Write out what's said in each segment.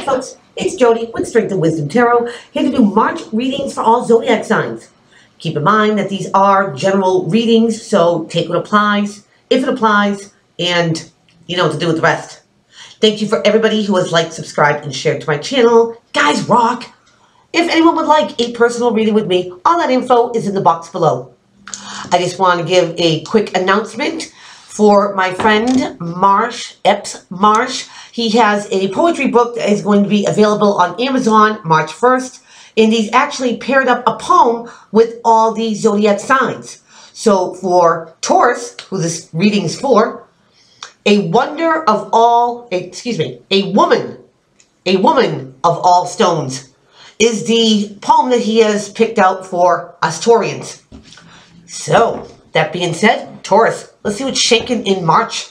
folks, it's Jody with Strength and Wisdom Tarot, here to do March readings for all zodiac signs. Keep in mind that these are general readings, so take what applies, if it applies, and you know what to do with the rest. Thank you for everybody who has liked, subscribed, and shared to my channel. Guys rock! If anyone would like a personal reading with me, all that info is in the box below. I just want to give a quick announcement for my friend Marsh, Epps Marsh. He has a poetry book that is going to be available on Amazon March 1st. And he's actually paired up a poem with all the zodiac signs. So for Taurus, who this reading's for, a woman of all stones is the poem that he has picked out for us Taurians. So, that being said, Taurus, let's see what's shaking in March.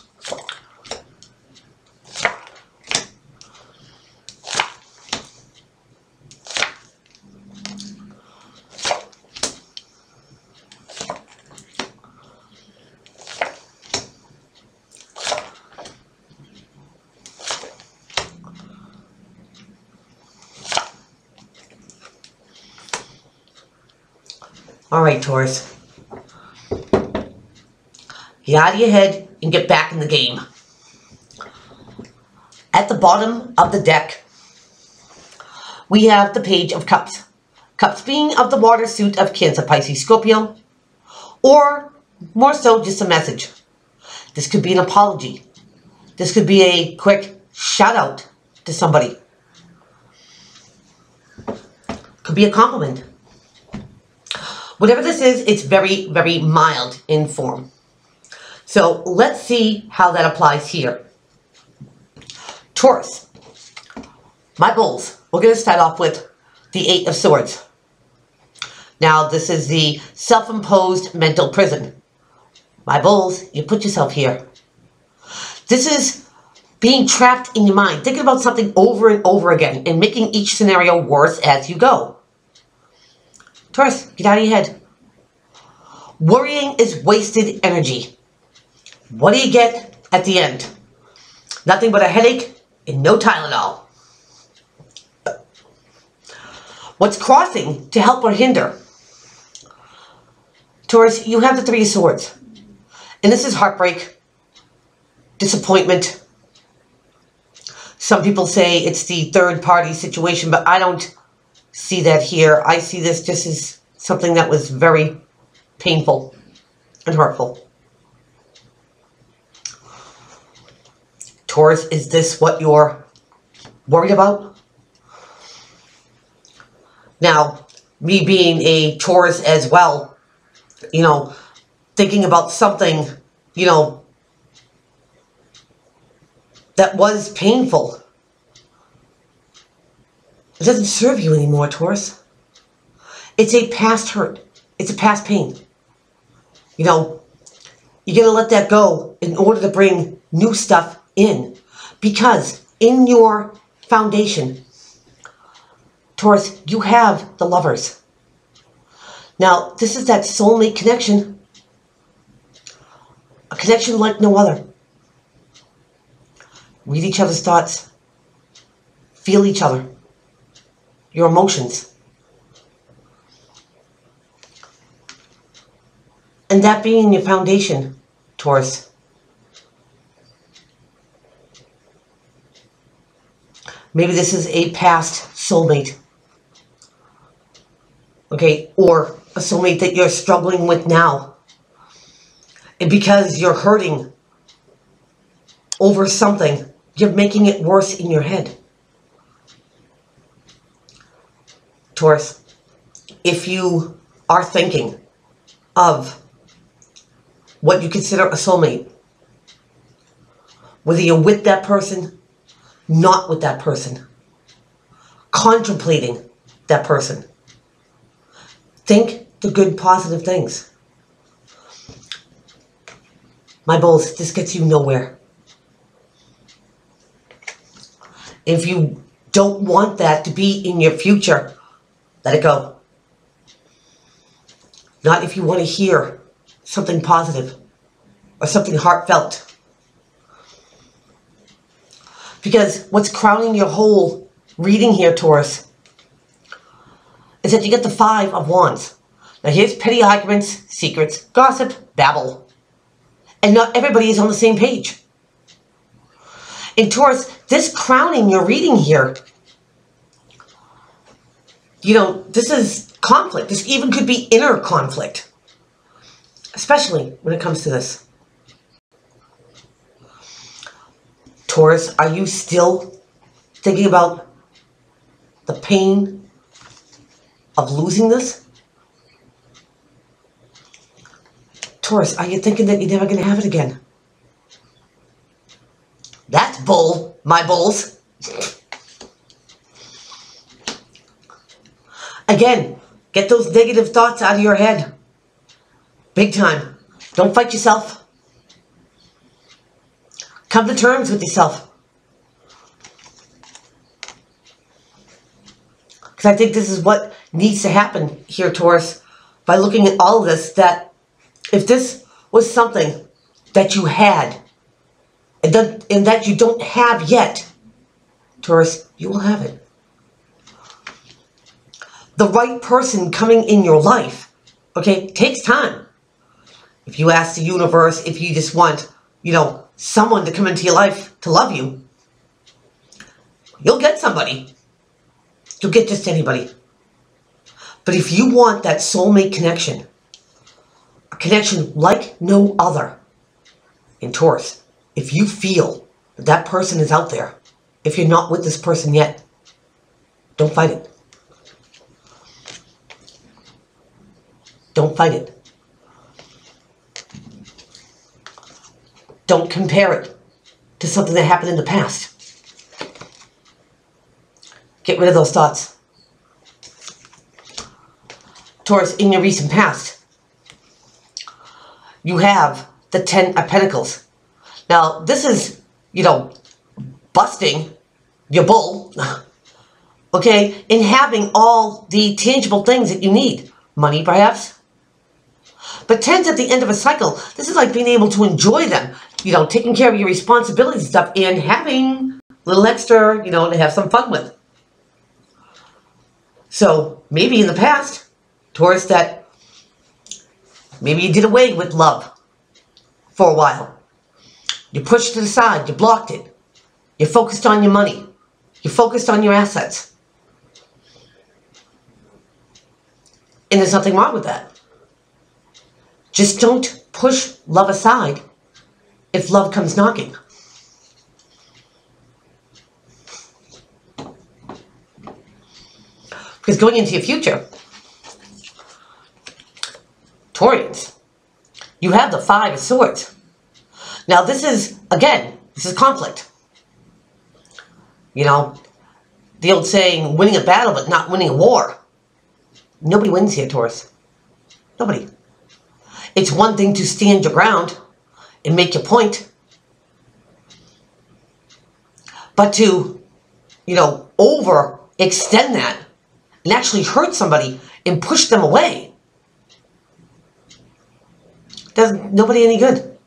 All right, Taurus. Get out of your head and get back in the game. At the bottom of the deck, we have the Page of Cups. Cups being of the water suit of Cancer, Pisces, Scorpio, or more so just a message. This could be an apology. This could be a quick shout out to somebody. Could be a compliment. Whatever this is, it's very, very mild in form. So let's see how that applies here. Taurus, my bulls, we're going to start off with the Eight of Swords. Now, this is the self-imposed mental prison. My bulls, you put yourself here. This is being trapped in your mind, thinking about something over and over again, and making each scenario worse as you go. Taurus, get out of your head. Worrying is wasted energy. What do you get at the end? Nothing but a headache and no Tylenol. What's crossing to help or hinder? Taurus, you have the Three of Swords. And this is heartbreak, disappointment. Some people say it's the third party situation, but I don't see that here. I see this just as something that was very painful and hurtful. Taurus, is this what you're worried about? Now, me being a Taurus as well, you know, thinking about something, you know, that was painful. It doesn't serve you anymore, Taurus. It's a past hurt. It's a past pain. You know, you're going to let that go in order to bring new stuff in. Because in your foundation, Taurus, you have the Lovers. Now, this is that soulmate connection. A connection like no other. Read each other's thoughts. Feel each other. Your emotions. And that being your foundation, Taurus. Maybe this is a past soulmate. Okay, or a soulmate that you're struggling with now. And because you're hurting over something, you're making it worse in your head. Taurus, if you are thinking of what you consider a soulmate, whether you're with that person, not with that person, contemplating that person, think the good, positive things. My bulls, this gets you nowhere. If you don't want that to be in your future, let it go. Not if you want to hear something positive or something heartfelt. Because what's crowning your whole reading here, Taurus, is that you get the Five of Wands. Now here's petty arguments, secrets, gossip, babble. And not everybody is on the same page. In Taurus, this crowning you're reading here, you know, this is conflict. This even could be inner conflict. Especially when it comes to this. Taurus, are you still thinking about the pain of losing this? Taurus, are you thinking that you're never going to have it again? That's bull, my bulls. Again, get those negative thoughts out of your head. Big time. Don't fight yourself. Come to terms with yourself. Because I think this is what needs to happen here, Taurus. By looking at all of this, that if this was something that you had, and that you don't have yet, Taurus, you will have it. The right person coming in your life, okay, takes time. If you ask the universe, if you just want, you know, someone to come into your life to love you, you'll get somebody. You'll get just anybody. But if you want that soulmate connection, a connection like no other, in Taurus, if you feel that that person is out there, if you're not with this person yet, don't fight it. Don't fight it. Don't compare it to something that happened in the past. Get rid of those thoughts. Taurus, in your recent past, you have the Ten of Pentacles. Now, this is, you know, busting your bull, okay, in having all the tangible things that you need. Money, perhaps. But tens at the end of a cycle, this is like being able to enjoy them, you know, taking care of your responsibilities and stuff, and having a little extra, you know, to have some fun with. So, maybe in the past, Taurus, that maybe you did away with love for a while. You pushed it aside, you blocked it. You focused on your money. You focused on your assets. And there's nothing wrong with that. Just don't push love aside if love comes knocking. Because going into your future, Taurians, you have the Five of Swords. Now this is, again, this is conflict. You know, the old saying, winning a battle but not winning a war. Nobody wins here, Taurus. Nobody. It's one thing to stand your ground and make your point. But to, you know, overextend that and actually hurt somebody and push them away does nobody any good.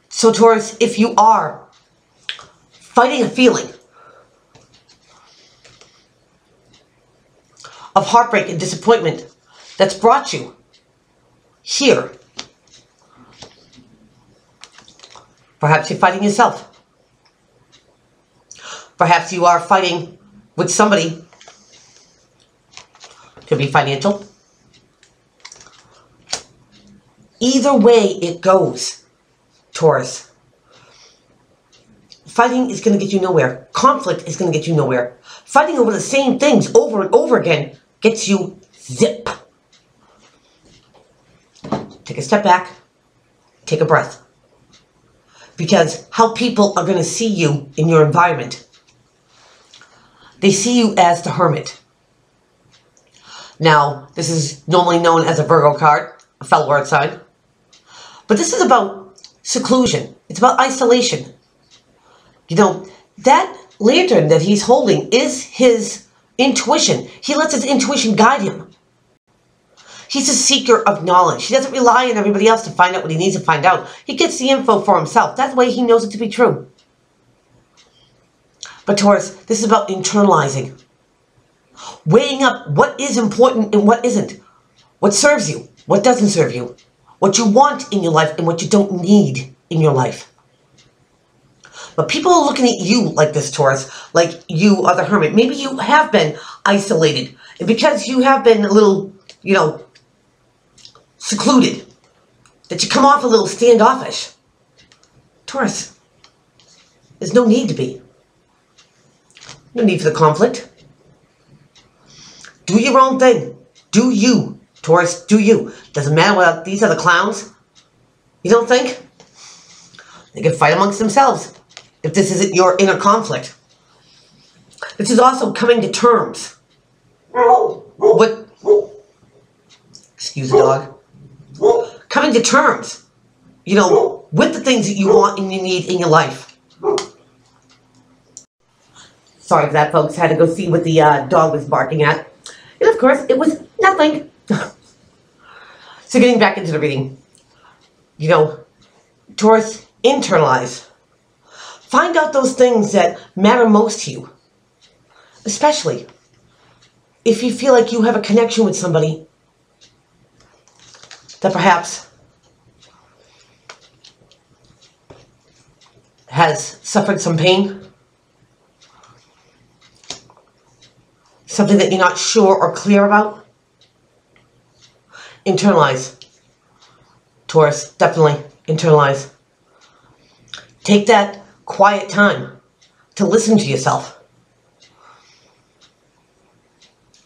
So Taurus, if you are fighting a feeling of heartbreak and disappointment that's brought you here, perhaps you're fighting yourself. Perhaps you are fighting with somebody. Could be financial. Either way it goes, Taurus, fighting is going to get you nowhere. Conflict is going to get you nowhere. Fighting over the same things over and over again gets you zip. Take a step back. Take a breath. Because how people are going to see you in your environment. They see you as the Hermit. Now, this is normally known as a Virgo card, a fellow earth sign. But this is about seclusion. It's about isolation. You know, that lantern that he's holding is his intuition. He lets his intuition guide him. He's a seeker of knowledge. He doesn't rely on everybody else to find out what he needs to find out. He gets the info for himself. That's the way he knows it to be true. But Taurus, this is about internalizing. Weighing up what is important and what isn't. What serves you, what doesn't serve you. What you want in your life and what you don't need in your life. But people are looking at you like this, Taurus, like you are the hermit. Maybe you have been isolated. And because you have been a little, secluded, that you come off a little standoffish. Taurus, there's no need to be. No need for the conflict. Do your own thing. Do you, Taurus, do you. Doesn't matter what these are the clowns. You don't think? They can fight amongst themselves if this isn't your inner conflict. This is also coming to terms. What? Excuse the dog. Coming to terms, with the things that you want and you need in your life. Sorry for that, folks. Had to go see what the dog was barking at. And of course, it was nothing. So getting back into the reading. Taurus, internalize. Find out those things that matter most to you. Especially if you feel like you have a connection with somebody that perhaps has suffered some pain. Something that you're not sure or clear about. Internalize. Taurus, definitely internalize. Take that quiet time to listen to yourself.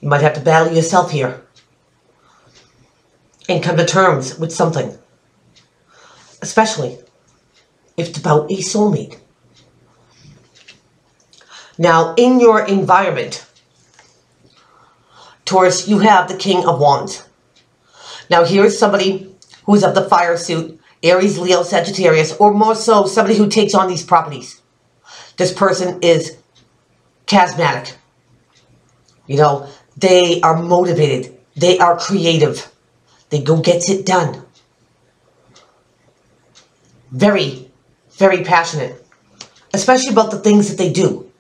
You might have to battle yourself here and come to terms with something. Especially if it's about a soulmate. Now, in your environment, Taurus, you have the King of Wands. Now, here's somebody who is of the fire suit, Aries, Leo, Sagittarius, or more so, somebody who takes on these properties. This person is charismatic. They are motivated. They are creative. They go gets it done. Very, very passionate. Especially about the things that they do.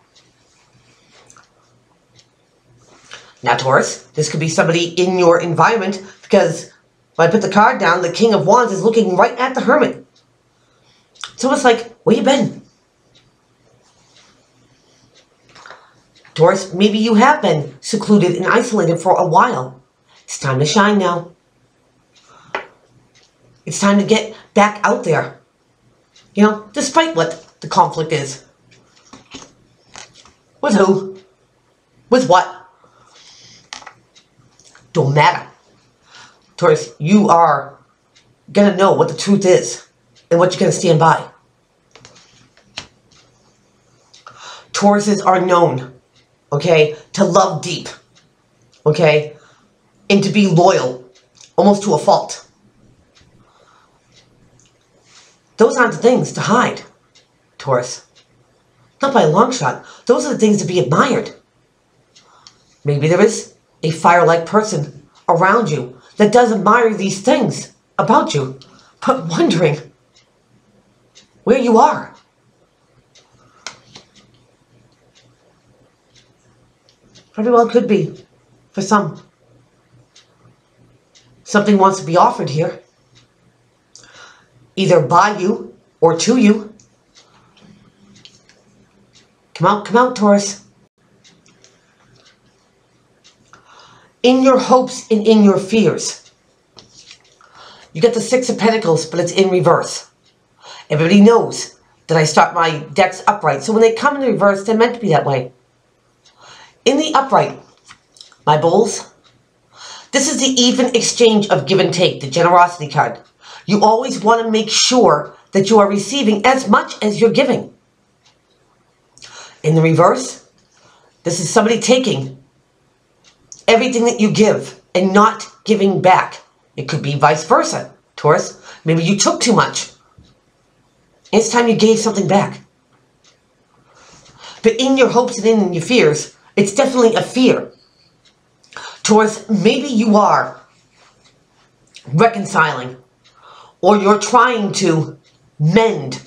Now, Taurus, this could be somebody in your environment because when I put the card down, the King of Wands is looking right at the Hermit. It's almost like, where you been? Taurus, maybe you have been secluded and isolated for a while. It's time to shine now. It's time to get back out there. Despite what the conflict is. With who? With what? Don't matter. Taurus, you are going to know what the truth is and what you're going to stand by. Tauruses are known, to love deep, and to be loyal, almost to a fault. Those aren't the things to hide, Taurus. Not by a long shot. Those are the things to be admired. Maybe there is a fire-like person around you that does admire these things about you, but wondering where you are. Very well could be, for some. Something wants to be offered here. Either by you or to you. Come out, Taurus. In your hopes and in your fears. You get the Six of Pentacles, but it's in reverse. Everybody knows that I start my decks upright. So when they come in reverse, they're meant to be that way. In the upright, my bulls, this is the even exchange of give and take, the generosity card. You always want to make sure that you are receiving as much as you're giving. In the reverse, this is somebody taking everything that you give and not giving back. It could be vice versa, Taurus. Maybe you took too much. It's time you gave something back. But in your hopes and in your fears, it's definitely a fear. Taurus, maybe you are reconciling or you're trying to mend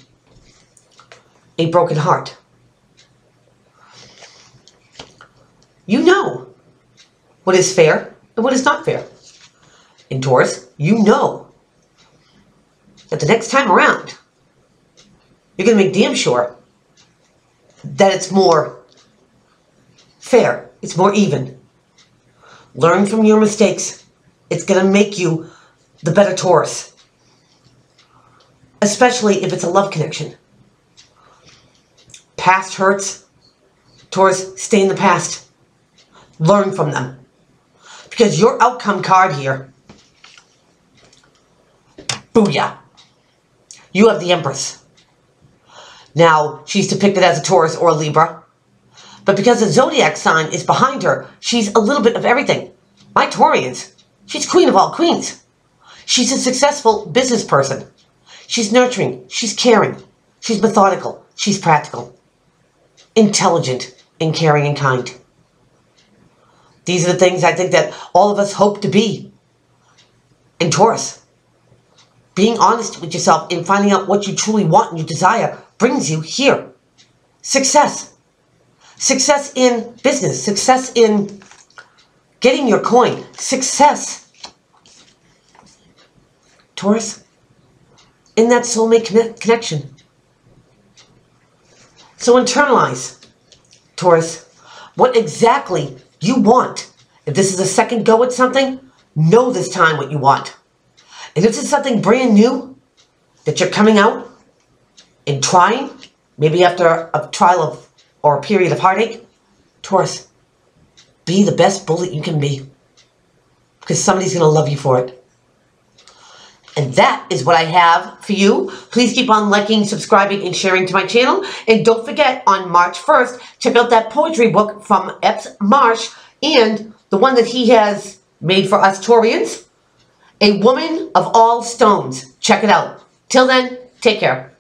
a broken heart. You know what is fair and what is not fair. In Taurus, you know that the next time around, you're going to make damn sure that it's more fair. It's more even. Learn from your mistakes. It's going to make you the better Taurus. Especially if it's a love connection. Past hurts. Taurus, stay in the past. Learn from them. Because your outcome card here, booyah, you have the Empress. Now, she's depicted as a Taurus or a Libra. But because the zodiac sign is behind her, she's a little bit of everything. My Taurians, she's queen of all queens. She's a successful business person. She's nurturing. She's caring. She's methodical. She's practical. Intelligent and caring and kind. These are the things I think that all of us hope to be in Taurus. Being honest with yourself and finding out what you truly want and you desire brings you here. Success. Success in business. Success in getting your coin. Success. Taurus, in that soulmate connection. So internalize, Taurus, what exactly you want. If this is a second go at something, know this time what you want. And if it's something brand new that you're coming out and trying, maybe after a trial of or a period of heartache, Taurus, be the best bullet you can be. Because somebody's going to love you for it. And that is what I have for you. Please keep on liking, subscribing, and sharing to my channel. And don't forget, on March 1st, check out that poetry book from Epps Marsh and the one that he has made for us Taurians, A Woman of All Stones. Check it out. Till then, take care.